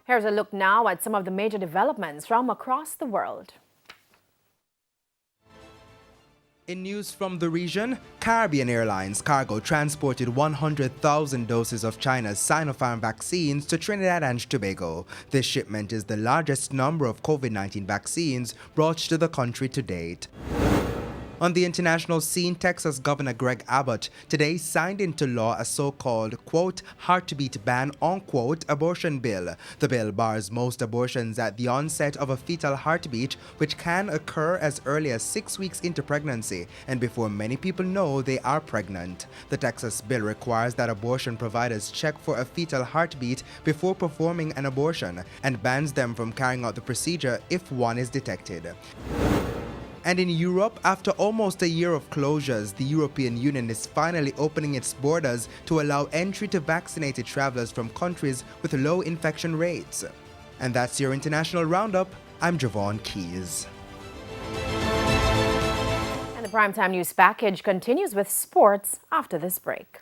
Here's a look now at some of the major developments from across the world. In news from the region, Caribbean Airlines cargo transported 100,000 doses of China's Sinopharm vaccines to Trinidad and Tobago. This shipment is the largest number of COVID-19 vaccines brought to the country to date. On the international scene, Texas Governor Greg Abbott today signed into law a so-called, quote, heartbeat ban, unquote, abortion bill. The bill bars most abortions at the onset of a fetal heartbeat, which can occur as early as 6 weeks into pregnancy and before many people know they are pregnant. The Texas bill requires that abortion providers check for a fetal heartbeat before performing an abortion and bans them from carrying out the procedure if one is detected. And in Europe, after almost a year of closures, the European Union is finally opening its borders to allow entry to vaccinated travelers from countries with low infection rates. And that's your International Roundup. I'm Javon Keys. And the Primetime News package continues with sports after this break.